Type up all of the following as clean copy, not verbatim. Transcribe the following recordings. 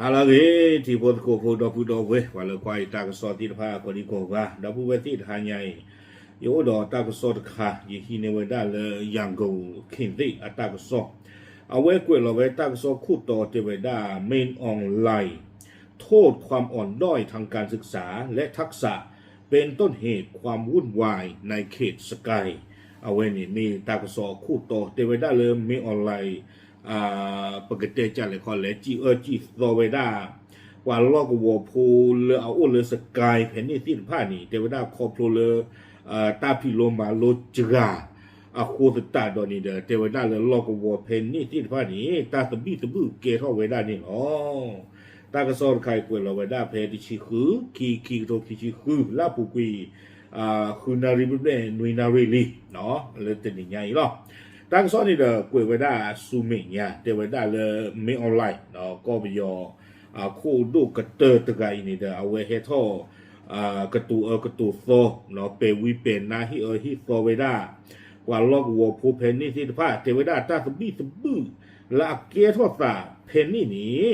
ala ge ti pot ko ko do pu do we wa le kwai ta ko so ti pha ko di ko ga da pu we ti tha nyai yo do ta ko so kha yi hi ne we da le yang go khin ti a ta ko so aเวกวยเราไว้ตั้งโซคู่ต่อเทวดาเมนออนไลน์โทษความอ่อนด้อยทางการศึกษาและทักษะเป็นต้นเหตุความวุ่นวายในเขตสกายเอาไว้นี่มีตั้งโซคู่ต่อเทวดาเริ่มเมนออนไลน์ปกติจะเลยคอนเลยจีโซเวดาว่าลอกวัวพูเลเอาอ้วนเลยสกายแผ่นนี้สิ้นผ้านี่เทวดาครอบครัวเลยตาพิโลมาโลจกาอาคูสตาดอนี่เด้อเทวดาเลยลอกวัวเพนนี่ที่ฟ้านี่ตาสบีสบูเกเข้าไว้ได้นี่อ๋อตากระสอนใครกวยเราไว้ได้เพดิชิคือคีโตคิชิคือลาปุกุยคือนาริบุเนนุยนาริลีเนาะเลยเป็นอย่างไงล่ะตากระสอนนี่เด้อกวยไว้ได้ซูเมียเทวดาเลยไม่ออนไลน์เนาะก็ไปยอคู่ดูกระเตอตะไกนี่เด้อเอาไว้เฮท่อกระตูโซเนาะเปวิเป็นนาฮิโซไว้ได้ว่าลอกวัวผู้เพนนี่ที่ผ้าเทวดาตาสบีสบูละเกียทอสาเพนนี่นี่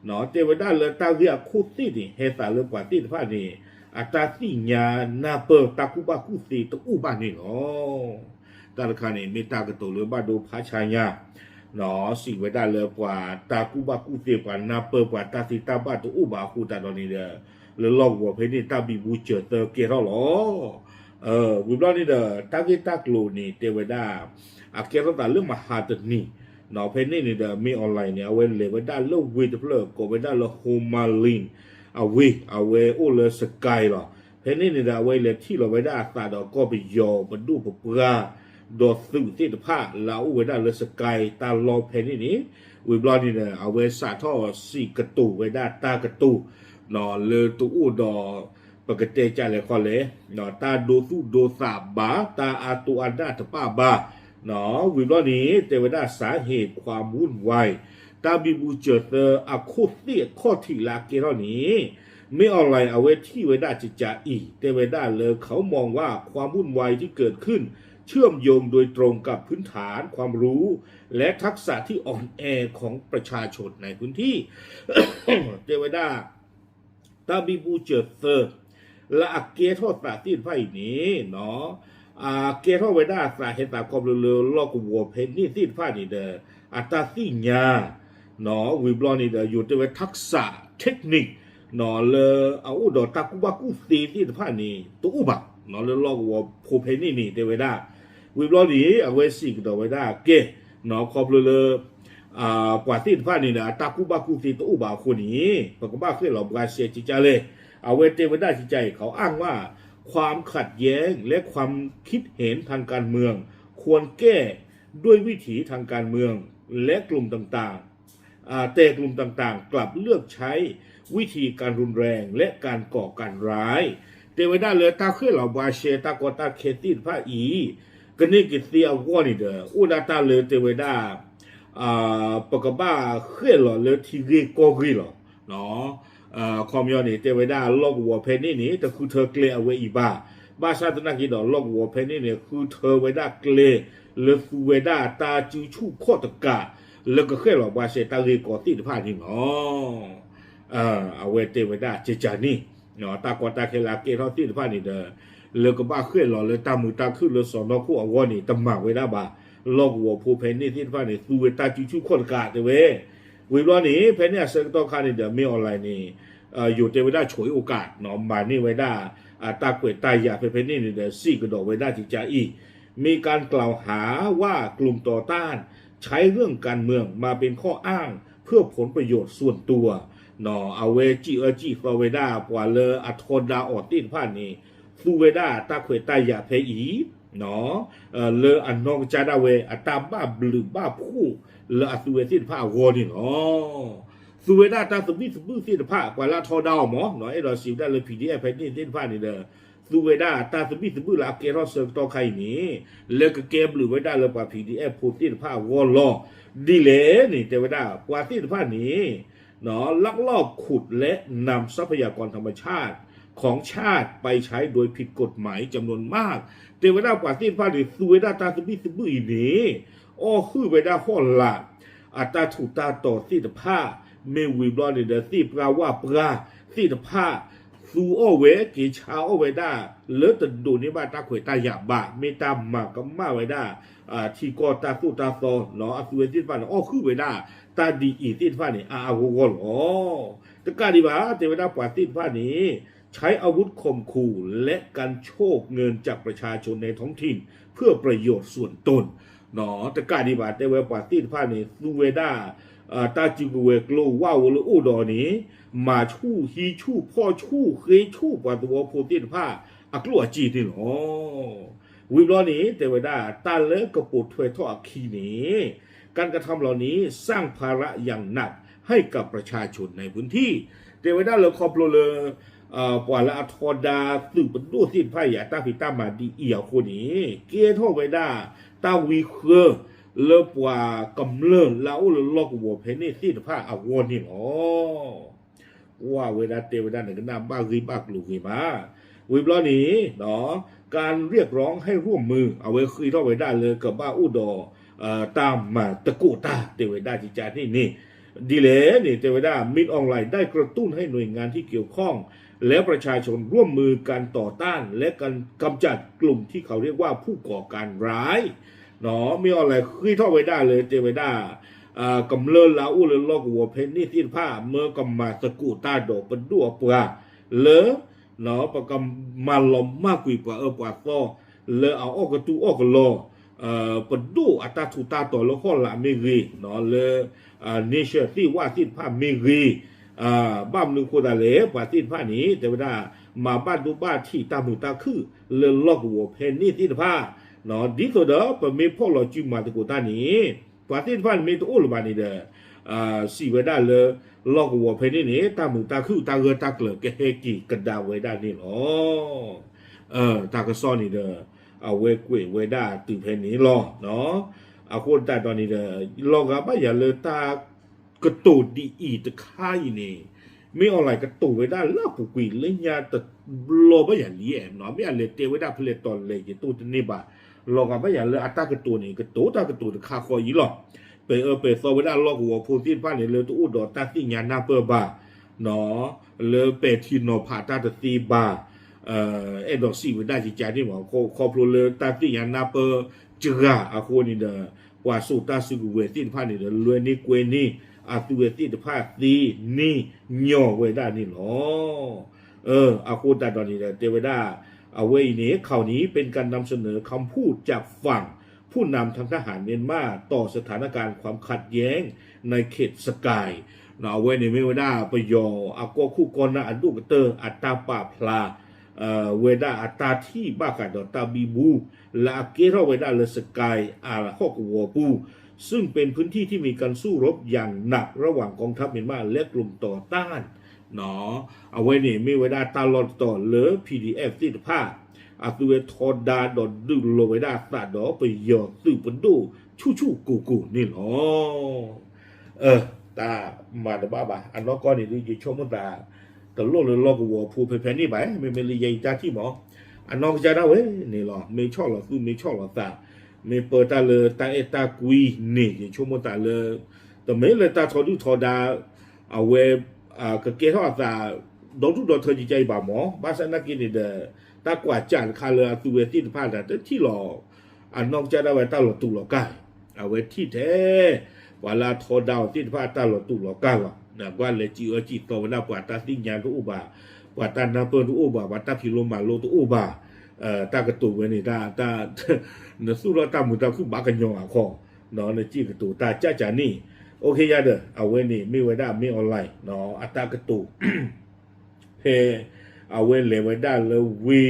เนาะเทวดาเลยตาเรียคู่ตีนี่เฮสาเลยกว่าที่ผ้านี่อัตาสิญานาเปตาคุบาคุสีตะอุบานี่เนาะตาละคันนี่มีตากระตุเลยบาดูพระชายาเนาะสิ่งไว้ได้เลยกว่าตาคุบาคุสีกว่านาเปกว่าตาสิตาบาตะอุบาคูตาตอนนี้เด้อเลยลอกวัวเพนนี่ตาบีบูเจอเตอเกียร์หรอวิบลอนี่เด้อตากิตากลูนี่เทวดาอาเกรตาเรื่องมหาตนี่เนาะเพนนี่เด้อมีออนไลน์เนี่ยเอาไว้เลยว่าได้เรื่องวิดเพลก็ไว้ได้เรื่องโฮมาลินเอาไว้โอเลสกายล่ะเพนนี่เด้อเอาไว้เลยที่เราไว้ได้ตาดอกก็ไปยอมาดูปะปราดอสื่อที่ผ้าแล้วไว้ได้เลยสกายตาลอเพนนี่วิบลอนี่เด้อเอาไว้สาท่อสี่กระตูไว้ได้ตากระตูเนาะเลยตัวอูดอปกติจะเลยคอเลยเนาะตาโดสุโดสาบาตาอาตุอันดาตป้าบาเนาะวิบล้อนี้เทวดาสาเหตุความวุ่นวายตาบิบูเจอเตออะโคเตียข้อที่ลาเกล้อนี้ไม่ออนไลน์เอาไว้ที่เวดาจิจาอีเทวดาเลยเขามองว่าความวุ่นวายที่เกิดขึ้นเชื่อมโยงโดยตรงกับพื้นฐานความรู้และทักษะที่อ่อนแอของประชาชนในพื้นที่ เทวดาตาบิบูเจอเตอละเกียร์ทอดสาตีนไฟนี้เนาะเกียร์ทอดไว้ได้สาเหตุตามความเร็วลอกวัวเพนนี่ตีนไฟนี่เด้ออัตราสิญาเนาะวิบลอนี่เด้ออยู่ในทักษะเทคนิคเนาะเลยเอาดอกตากุบากุสีตีนไฟนี่ตัวอุบะเนาะเลยลอกวัวโพเพนนี่นี่เดไว้ได้วิบลอนี่เอาไว้สิกดอกไว้ได้เกเนาะความเร็วกว่าตีนไฟนี่เด้อตากุบากุสีตัวอุบะคนนี้ปกบ้าขึ้นหลอกบาเซียจิจาเลยเอาเวเทวดาจิตใจเขาอ้างว่าความขัดแย้งและความคิดเห็นทางการเมืองควรแก้ด้วยวิถีทางการเมืองและกลุ่มต่างๆแต่กลุ่มต่างๆกลับเลือกใช้วิธีการรุนแรงและการก่อการร้ายเทวดาเลยตาขึ้นเหล่าบาเชตากอตาเคตินพระอีกันนี่กิเซียวอนี่เด้ออุดาตาเลยเทวดาปกบ้าขึ้นเหล่าเลยทีรีโกรีเหล่าเนาะความยอนี่เทวดาลอกวัวเพนนี่แต่คือเธอเกลเอาไว้อีบ้าชาตินักกีฬาลอกวัวเพนนี่เนี่ยคือเธอไว้ได้เกลเลฟูเวดาตาจูชูข้อตะกาแล้วก็แค่หลอกบาเชตาเรกอติดผ้านี่เนาะเอาไว้เทวดาเจจานี่เนาะตากอตาเคลาเกเขาติดผ้านี่เด้อแล้วก็บ้าขึ้นหล่อเลยตามือตาขึ้นเลยสอนน้องคู่อวนี่ตำหมากไว้ได้บ้าลอกวัวผู้เพนนี่ติดผ้านี่ฟูเวตาจูชูข้อตะกาเด้เว้วิบล้อนี้เพนเนี่ยเซ็งต้องการนี่เดี๋ยวมีออนไลน์นี่อยู่เทวดาฉวยโอกาสเนาะมานี่ไว้ได้ตาเกวตายาเพนนี่เดี๋ยวซี่กระดอกไว้ได้จิจาอีมีการกล่าวหาว่ากลุ่มต่อต้านใช้เรื่องการเมืองมาเป็นข้ออ้างเพื่อผลประโยชน์ส่วนตัวเนาะเอาเวจีฟเวดาปว่าเลอทนดาออตินผ่านนี่ซูเวดาตาเกวตายาเพอีเนาะเลออันนองจาดาเวตาบ้าบลือบ้าผู้เลอสุเวสินผ้าวอนี่เนาะสุเวดาตาสบิสบูสินผ้ากว่าละทอดาวหมอเนาะไอ้เราสิได้เลยพีดีเอฟนี่สินผ้านี่เด้อสุเวดาตาสบิสบูละเกรอเซตอไข่นี่แล้วก็เกมหรือไว้ได้เลยกว่าพีดีเอฟพูสินผ้าวอลอดีเลนี่เทวดากว่าสินผ้านี้เนาะลักลอบขุดและนำทรัพยากรธรรมชาติของชาติไปใช้โดยผิดกฎหมายจำนวนมากเทวดากว่าสินผ้านี่สุเวดาตาสบิสบูอีนี่คือไปได้ข้อละอัตราถูกตาต่อสิทธิภาพ ไม่วิบล้อนี่เด้อที่ปราว่าปราที่ตะผ้าสูโอเวกีชาโอเวด้าเลือดดูนี่บ้าตาขวยตาหยาบะเมตามากกับมาไว้ด้าที่กอตาสู้ตาโซเนาะอสุเวติฟ้าอ๋อคือไว้ด้าตาดีอีติฟ้านี่อาโกโกลอ๋อตะกาดีบ้าเทวดาปาติฟ้านี้ใช้อาวุธข่มขู่และการโชคเงินจากประชาชนในท้องถิ่นเพื่อประโยชน์ส่วนตนเนาะตะกาดีบ้าเทวดาปาติฟ้านี้สูเวด้าตาจิกเวกโลว่าวลอุดอนี้มาชู่ฮีชู่พ่อชู่เคยชู่ปาตัวโพตินผ้าอักลัวจีนี่หรอวิบล้อนี้เทวดาตาเลิกกระปุดถวยท่ออักขีนี้การกระทำเหล่านี้สร้างภาระอย่างหนักให้กับประชาชนในพื้นที่เทวดาเราคอปโลเลปว่าละทอดาสืบดูสิ้นไพ่ยาตาพิตามาดีเอี่ยวคนนี้เกียร์ท่อไว้ได้ตาวีเคอเลปว่ากำเริญแล้วเลยลอกวัวเพนนี่สิ้นผ้าอาวนี่หรอว่าเวลาเทวดาหนึ่งน้ำบ้ารีบ้ากลูกมาวิบล้อนี้เนาะการเรียกร้องให้ร่วมมือเอาไว้คุยท่อไว้ได้เลยกับบ้าอุดอตามมาตะกุตาเทวดาจิจานี่ดีเลยนี่เทวดามิตรออนไลน์ได้กระตุ้นให้หน่วยงานที่เกี่ยวข้องและประชาชนร่วมมือกันต่อต้านและการกำจัดกลุ่มที่เขาเรียกว่าผู้ก่อการร้ายเนาะมีอะไรคุยท่อไว้ได้เลยเทวดากำเริญลาอุเลลอกวัวเพนนี่ที่ผ้าเมื่อกำมาตะกุตาดอกเป็นดัวปลาเลเนาะประกำมาลมมากกว่าปว่าก็เลเอาออกกระตูออกกระโลปดูอัตราทุตาต่อแล้วข้อละเมรีเนาะเลเนเชอร์ที่ว่าที่ผ้าเมรีบ้านนึงคนละเล่ว่าที่ผ้านี้แต่ว่ามาบ้านดูบ้านที่ตามือตาคือเลลอกวัวเพนนี่ที่ผ้าเนาะดีสุดเด้อเป็นมีพ่อเราจิ้มมาตะกุตานี้ว่าที่ผ้ามีตัวอุลบานี่เด้อสีไว้ได้เลยลอกวัวเพนนี่ตามือตาคือตาเกตาเกลือแกเฮกีกระดาไว้ได้นี่เนาะตากระซ้อนนี่เด้อเอาเวกเวด้าตื่นเพนนี้รอเนาะเอาคนแต่ตอนนี้เด้อลอกกับอย่าเลยตากระตูดดีอีตะค่ายนี่ไม่อะไรกระตูดไว้ได้เล่าปุกุยเลยยาแต่โลบอย่าเลี้ยเนาะไม่อะไรเตไว้ได้เพลตอนเลยจะตูดนี่บ่าลอกกับอย่าเลยอัตตากระตูนี่กระตูตากระตูคาคอยี่หรอไปซอไว้ได้ลอกหัวพูดที่บ้านนี่เลยตัวอุดอตาที่ยานาเปอร์บ่าเนาะเลยเปทีโนพาตาตตีบ่าไอ้ดอกสีไว้ได้จิตใจนี่หว่าคอพลูเลยตาที่ยานาเปอร์จระอาโคนี่เด้อว่าสูตาสุกุเวตินพานี่เด้อเลยนี่กวยนี่อาตุเวตินพาตีนี่ย่อไว้ได้นี่หรออาโคตาตอนนี้เด้อเทวดาเอาไว้นี้ข่าวนี้เป็นการนำเสนอคำพูดจากฝั่งผู้นำทางทหารเมียนมาต่อสถานการณ์ความขัดแย้งในเขตสกายเอาไว้ในเมวดาปยออาโกคู่กรนะอันดุกเตอร์อัตตาปาพลาเวดาอัตตาที่บ้ากันดอตาบีบูและเกเรเวดาเลสกายอาฮอกวัวปูซึ่งเป็นพื้นที่ที่มีการสู้รบอย่างหนักระหว่างกองทัพเมียนมาและกลุ่มต่อต้านเนาะเอาไว้นี่เมวดาตาลอดต่อเลอ PDF ที่ผ้าอาตุเวทอดาดอดึโลเวดาตาดอไปยอสืบปนดูชูกูนี่หรอตามาดบ้าอันนั้นก็นี่ดูยิ่งชมตาแต่โลกเลยลอกวัวผู้เพนนี่ไปไม่เลยยัยจ้าที่หมออันนั้นจะได้เว้ยนี่หรอไม่ชอบหรอคือไม่ชอบหรอตาไม่เปิดตาเลยตาตากุยนี่ยิ่งชมตาเลยแต่ไม่เลยตาทอดูทอดาเอาเวก็เกทอตาดอทุดอเธอจิใจบ่าหมอบาสนักกินนี่เด้อตากว่าจานคาเลอตุเวที่ผ่านแต่ที่หล่ออันนอกจะได้ไว้ตาหลอตุหลอกายเอาไว้ที่แท้เวลาทอดาวที่ผ่านตาหลอตุหลอกายว่ะนะว่าเลยจีโตวันกว่าตาสิ่งยานทุอุบากว่าตานาเปิลทุอุบาว่าตาพิโลมาโลทุอุบาตากระตูไว้นี่ตาเนสู้เราตาหมุตาคือบากันยองอ่ะข้อเนาะในจีกระตูตาจ้าจานี่โอเคยาเด้อเอาไว้นี่ไม่ไว้ได้ไม่ออนไลน์เนาะอัตากระตูเพเอาไว้เลยไว้ได้เลยวี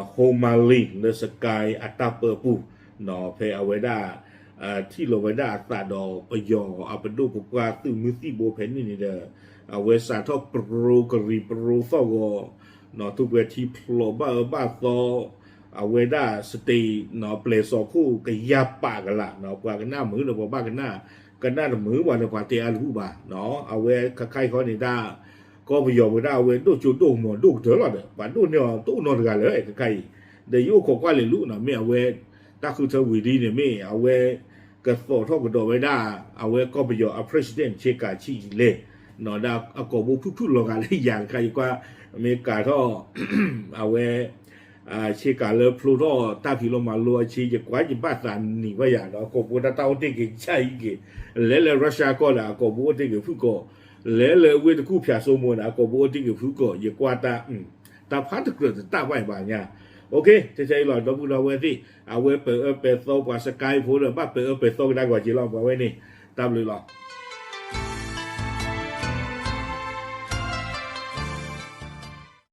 โฮมาลีเลยสกายอัตตาเปอร์ปูเนาะเพเอาไว้ได้ที่เราไว้ได้อัตตาดอปยอเอาไปดูปกว่าตึงมือที่โบเพนนี่เด้อเอาไว้สาทอปรูกรีปรูฟอกเนาะทุกเวทีพลบ้าซอเอาไว้ได้สตีเนาะเปลซอคู่กับยาปากันละเนาะกว่ากันหน้ามือเราบอกบ้ากันหน้ามือวันกว่าเตะลูกบ่าเนาะเอาไว้ใครเขานี่ได้ก็พยอมได้เอาไว้ดูจุดดูหมดดูเถอะละเด้อป่านดูเนี่ยตู้นอนกันเลยใครเดี๋ยวโยกกว่าเลยลูกเนาะไม่เอาไว้ถ้าคือเธอวิธีเนี่ยไม่เอาไว้ ก็โฟทอกดอไว้ได้เอาไว้ก็ไปอยู่president เชกาชิเลยเนาะดาก็บ่พูดๆลงกันอย่างใครกว่าอเมริกาท่อ เอาไว้เชกาเลพลูโตตาพิโลมาลัวชีจะกว่าจะบ้าสันนี่ว่าอย่างเนาะก็บ่ได้ตาติกใช่กี่แล้วรัสเซียก็ล่ะก็บ่ติกผู้ก็แล้วเวทคู่พยาโซโมนะก็บ่ติกผู้ก็อย่ากว่าตาพัดก็ตาไว้บาเนี่ยโอเคจะใช้หลอดดอกบุดเอาไว้ที่เอาไว้เปิดโซกว่าสกายโฟลบ้าเปิดโซได้กว่าจีรอบไว้นี่ตามเลยหรอ